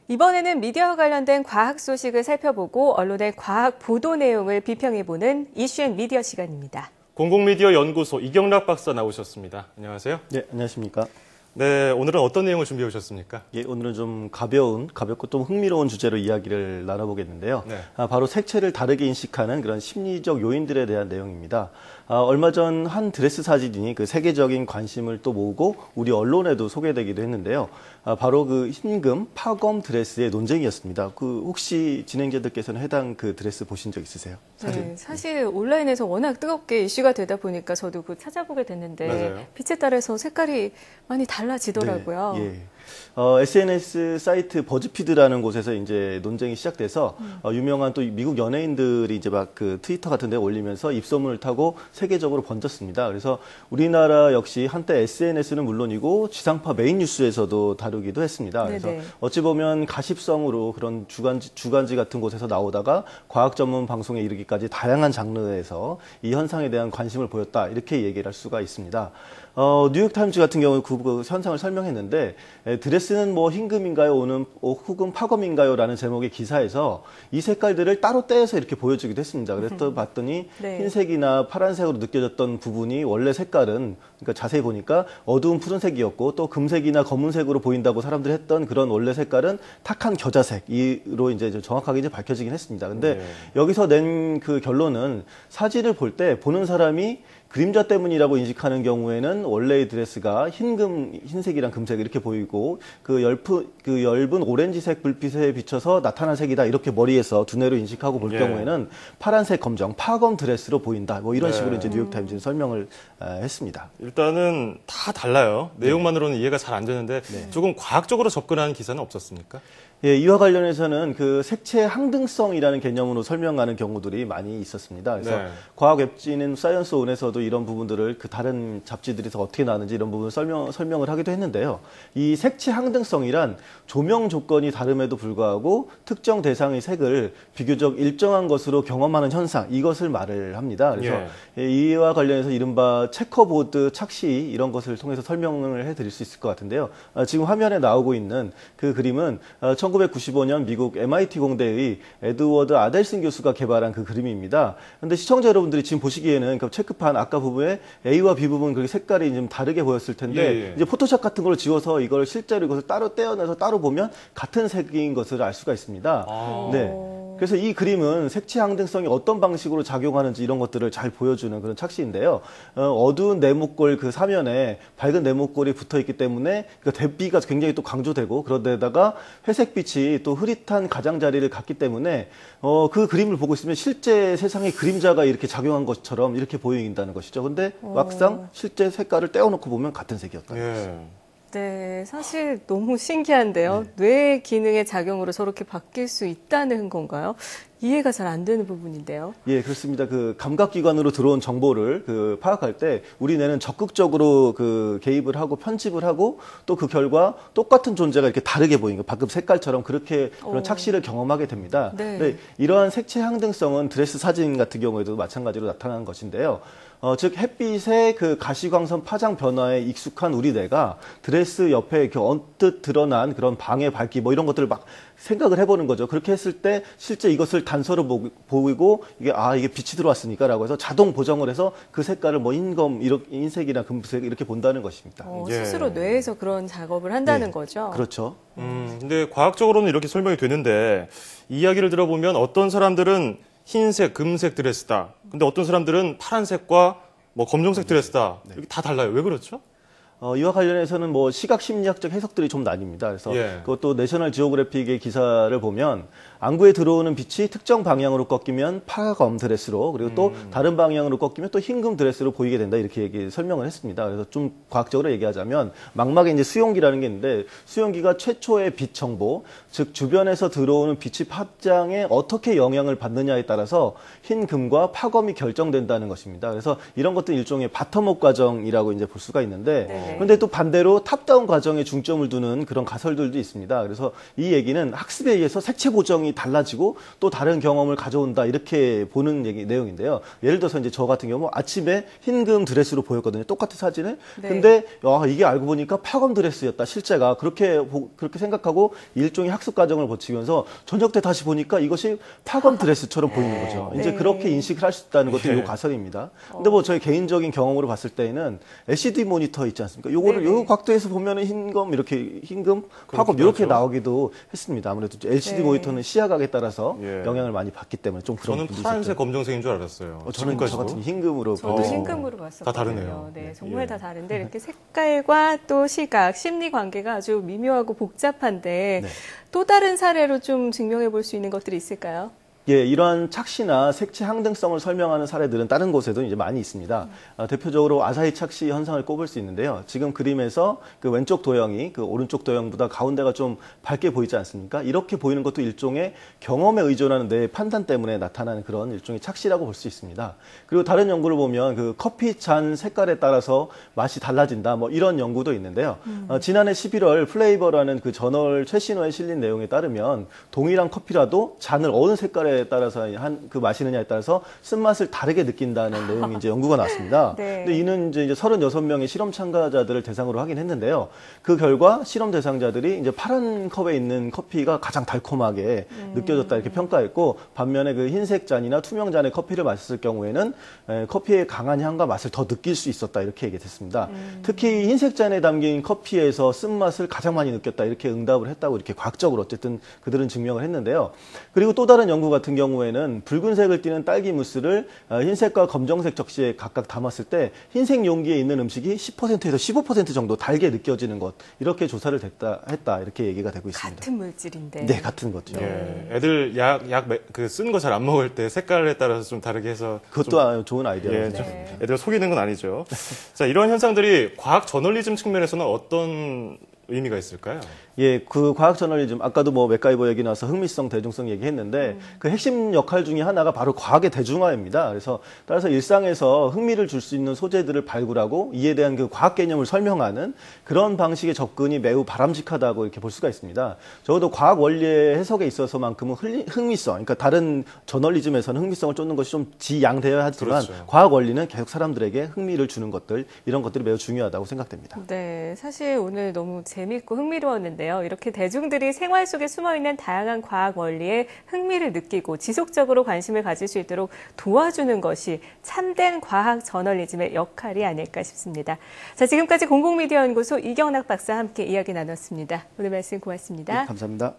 이번에는 미디어와 관련된 과학 소식을 살펴보고 언론의 과학 보도 내용을 비평해보는 이슈앤미디어 시간입니다. 공공미디어 연구소 이경락 박사 나오셨습니다. 안녕하세요. 네, 안녕하십니까. 네, 오늘은 어떤 내용을 준비해 오셨습니까? 예, 오늘은 좀 가볍고 좀 흥미로운 주제로 이야기를 나눠보겠는데요. 네. 바로 색채를 다르게 인식하는 그런 심리적 요인들에 대한 내용입니다. 얼마 전 한 드레스 사진이 그 세계적인 관심을 또 모으고 우리 언론에도 소개되기도 했는데요. 바로 그 흰금 파검 드레스의 논쟁이었습니다. 혹시 진행자들께서는 해당 그 드레스 보신 적 있으세요? 사진? 네, 사실 온라인에서 워낙 뜨겁게 이슈가 되다 보니까 저도 찾아보게 됐는데 맞아요. 빛에 따라서 색깔이 많이 달라지더라고요. 네, 예. SNS 사이트 버즈피드라는 곳에서 이제 논쟁이 시작돼서 유명한 또 미국 연예인들이 이제 막 그 트위터 같은 데 올리면서 입소문을 타고 세계적으로 번졌습니다. 그래서 우리나라 역시 한때 SNS는 물론이고 지상파 메인 뉴스에서도 다루기도 했습니다. 그래서 네네. 어찌 보면 가십성으로 그런 주간지 같은 곳에서 나오다가 과학 전문 방송에 이르기까지 다양한 장르에서 이 현상에 대한 관심을 보였다. 이렇게 얘기를 할 수가 있습니다. 뉴욕타임즈 같은 경우는 그 현상을 설명했는데 드레스는 뭐 흰금인가요? 혹은 파검인가요? 라는 제목의 기사에서 이 색깔들을 따로 떼어서 이렇게 보여주기도 했습니다. 그래서 봤더니 네. 흰색이나 파란색으로 느껴졌던 부분이 원래 색깔은 그러니까 자세히 보니까 어두운 푸른색이었고 또 금색이나 검은색으로 보인다고 사람들이 했던 그런 원래 색깔은 탁한 겨자색으로 이제 정확하게 이제 밝혀지긴 했습니다. 근데 여기서 낸 그 결론은 사진을 볼 때 보는 사람이 그림자 때문이라고 인식하는 경우에는 원래의 드레스가 흰색이랑 금색 이렇게 보이고 그 엷은 오렌지색 불빛에 비춰서 나타난 색이다 이렇게 머리에서 두뇌로 인식하고 볼 경우에는 파란색 검정 파검 드레스로 보인다 뭐 이런 식으로 이제 뉴욕타임즈는 설명을 했습니다. 일단은 다 달라요. 내용만으로는 이해가 잘 안 되는데 조금 과학적으로 접근하는 기사는 없었습니까? 예, 이와 관련해서는 그 색채 항등성이라는 개념으로 설명하는 경우들이 많이 있었습니다. 그래서 과학 웹진인 사이언스온에서도 이런 부분들을 그 다른 잡지들에서 어떻게 나는지 이런 부분을 설명을 하기도 했는데요. 이 색채 항등성이란 조명 조건이 다름에도 불구하고 특정 대상의 색을 비교적 일정한 것으로 경험하는 현상, 이것을 말을 합니다. 그래서 이와 관련해서 이른바 체커보드 착시 이런 것을 통해서 설명을 해드릴 수 있을 것 같은데요. 지금 화면에 나오고 있는 그 그림은 1995년 미국 MIT 공대의 에드워드 아델슨 교수가 개발한 그 그림입니다. 그런데 시청자 여러분들이 지금 보시기에는 그 체크판 아까 부분에 A와 B 부분 그 색깔이 좀 다르게 보였을 텐데 이제 포토샵 같은 걸 지워서 이걸 실제로 이것을 따로 떼어내서 따로 보면 같은 색인 것을 알 수가 있습니다. 네. 그래서 이 그림은 색채 항등성이 어떤 방식으로 작용하는지 이런 것들을 잘 보여주는 그런 착시인데요. 어두운 네모꼴 그 사면에 밝은 네모꼴이 붙어 있기 때문에 그 대비가 굉장히 또 강조되고 그런데다가 회색빛이 또 흐릿한 가장자리를 갖기 때문에 그 그림을 보고 있으면 실제 세상의 그림자가 이렇게 작용한 것처럼 이렇게 보인다는 것이죠. 근데 막상 실제 색깔을 떼어놓고 보면 같은 색이었다는 것입니다. 네, 사실 너무 신기한데요. 뇌 기능의 작용으로 저렇게 바뀔 수 있다는 건가요? 이해가 잘 안 되는 부분인데요. 예, 그렇습니다. 그 감각기관으로 들어온 정보를 파악할 때 우리 뇌는 적극적으로 개입을 하고 편집을 하고 또 그 결과 똑같은 존재가 이렇게 다르게 보이는 거, 방금 색깔처럼 그렇게 그런 착시를 경험하게 됩니다. 네, 이러한 색채 항등성은 드레스 사진 같은 경우에도 마찬가지로 나타나는 것인데요. 즉 햇빛의 그 가시광선 파장 변화에 익숙한 우리 뇌가 드레스 옆에 이렇게 언뜻 드러난 그런 방해 밝기 뭐 이런 것들을 막 생각을 해보는 거죠. 그렇게 했을 때 실제 이것을 단서로 보이고 이게 빛이 들어왔으니까라고 해서 자동 보정을 해서 그 색깔을 뭐 흰색이나 금색 이렇게 본다는 것입니다. 스스로 뇌에서 그런 작업을 한다는 거죠. 그렇죠. 근데 과학적으로는 이렇게 설명이 되는데 이야기를 들어보면 어떤 사람들은 흰색, 금색 드레스다. 근데 어떤 사람들은 파란색과 뭐 검정색 드레스다. 이렇게 다 달라요. 왜 그렇죠? 이와 관련해서는 뭐 시각 심리학적 해석들이 좀 나뉩니다. 그래서 그것도 내셔널 지오그래픽의 기사를 보면 안구에 들어오는 빛이 특정 방향으로 꺾이면 파검 드레스로 그리고 또 다른 방향으로 꺾이면 또 흰금 드레스로 보이게 된다 이렇게 설명을 했습니다. 그래서 좀 과학적으로 얘기하자면 망막에 이제 수용기라는 게 있는데 수용기가 최초의 빛 정보, 즉 주변에서 들어오는 빛의 파장에 어떻게 영향을 받느냐에 따라서 흰금과 파검이 결정된다는 것입니다. 그래서 이런 것도 일종의 바텀업 과정이라고 이제 볼 수가 있는데 네. 그런데 또 반대로 탑다운 과정에 중점을 두는 그런 가설들도 있습니다. 그래서 이 얘기는 학습에 의해서 색채 보정이 달라지고 또 다른 경험을 가져온다 이렇게 보는 내용인데요. 예를 들어서 이제 저 같은 경우 아침에 흰금 드레스로 보였거든요. 똑같은 사진을. 네. 근데 이게 알고 보니까 파검 드레스였다. 실제가 그렇게 생각하고 일종의 학습 과정을 거치면서 저녁 때 다시 보니까 이것이 파검 드레스처럼 보이는 거죠. 이제 네. 그렇게 인식을 할 수 있다는 것도 이 가설입니다. 근데 뭐 저희 개인적인 경험으로 봤을 때에는 LCD 모니터 있지 않습니까? 요거를 요 각도에서 보면은 흰금 이렇게 흰금 파검 이렇게 나오기도 했습니다. 아무래도 LCD 네. 모니터는 시야각에 따라서 예. 영향을 많이 받기 때문에 좀 그런 저는 부분이 파란색, 있었죠. 검정색인 줄 알았어요. 저는 저 같은 흰금으로 저도 보고 흰금으로 봤었거든요. 다 다르네요. 네, 정말 예. 다 다른데 이렇게 색깔과 또 시각, 심리 관계가 아주 미묘하고 복잡한데 네. 또 다른 사례로 좀 증명해 볼 수 있는 것들이 있을까요? 예, 이러한 착시나 색채 항등성을 설명하는 사례들은 다른 곳에도 이제 많이 있습니다. 대표적으로 아사히 착시 현상을 꼽을 수 있는데요. 지금 그림에서 그 왼쪽 도형이 그 오른쪽 도형보다 가운데가 좀 밝게 보이지 않습니까? 이렇게 보이는 것도 일종의 경험에 의존하는 내 판단 때문에 나타나는 그런 일종의 착시라고 볼 수 있습니다. 그리고 다른 연구를 보면 그 커피 잔 색깔에 따라서 맛이 달라진다. 뭐 이런 연구도 있는데요. 지난해 11월 플레이버라는 그 저널 최신호에 실린 내용에 따르면 동일한 커피라도 잔을 어느 색깔에 따라서 그 마시느냐에 따라서 쓴맛을 다르게 느낀다는 내용이 이제 연구가 나왔습니다. 네. 근데 이는 이제 36명의 실험 참가자들을 대상으로 하긴 했는데요. 그 결과 실험 대상자들이 이제 파란 컵에 있는 커피가 가장 달콤하게 느껴졌다 이렇게 평가했고 반면에 그 흰색 잔이나 투명 잔의 커피를 마셨을 경우에는 커피의 강한 향과 맛을 더 느낄 수 있었다 이렇게 얘기했습니다. 특히 흰색 잔에 담긴 커피에서 쓴맛을 가장 많이 느꼈다 이렇게 응답을 했다고 이렇게 과학적으로 어쨌든 그들은 증명을 했는데요. 그리고 또 다른 연구 같은 경우에는 붉은색을 띠는 딸기 무스를 흰색과 검정색 적시에 각각 담았을 때 흰색 용기에 있는 음식이 10%에서 15% 정도 달게 느껴지는 것 이렇게 조사를 했다 이렇게 얘기가 되고 있습니다. 같은 물질인데. 네, 같은 거죠. 예. 애들 그 쓴 거 잘 안 먹을 때 색깔에 따라서 좀 다르게 해서 그것도 좋은 아이디어예요. 예, 좀 애들 속이는 건 아니죠. 자, 이런 현상들이 과학 저널리즘 측면에서는 어떤 의미가 있을까요? 예, 그 과학 저널리즘 아까도 뭐 맥가이버 얘기 나와서 흥미성, 대중성 얘기했는데 그 핵심 역할 중에 하나가 바로 과학의 대중화입니다. 그래서 따라서 일상에서 흥미를 줄 수 있는 소재들을 발굴하고 이에 대한 그 과학 개념을 설명하는 그런 방식의 접근이 매우 바람직하다고 이렇게 볼 수가 있습니다. 적어도 과학 원리의 해석에 있어서만큼은 흥미성, 그러니까 다른 저널리즘에서는 흥미성을 쫓는 것이 좀 지양되어야 하지만 그렇죠. 과학 원리는 계속 사람들에게 흥미를 주는 것들 이런 것들이 매우 중요하다고 생각됩니다. 네, 사실 오늘 너무 재밌고 흥미로웠는데요. 이렇게 대중들이 생활 속에 숨어있는 다양한 과학 원리에 흥미를 느끼고 지속적으로 관심을 가질 수 있도록 도와주는 것이 참된 과학 저널리즘의 역할이 아닐까 싶습니다. 자, 지금까지 공공미디어 연구소 이경락 박사와 함께 이야기 나눴습니다. 오늘 말씀 고맙습니다. 네, 감사합니다.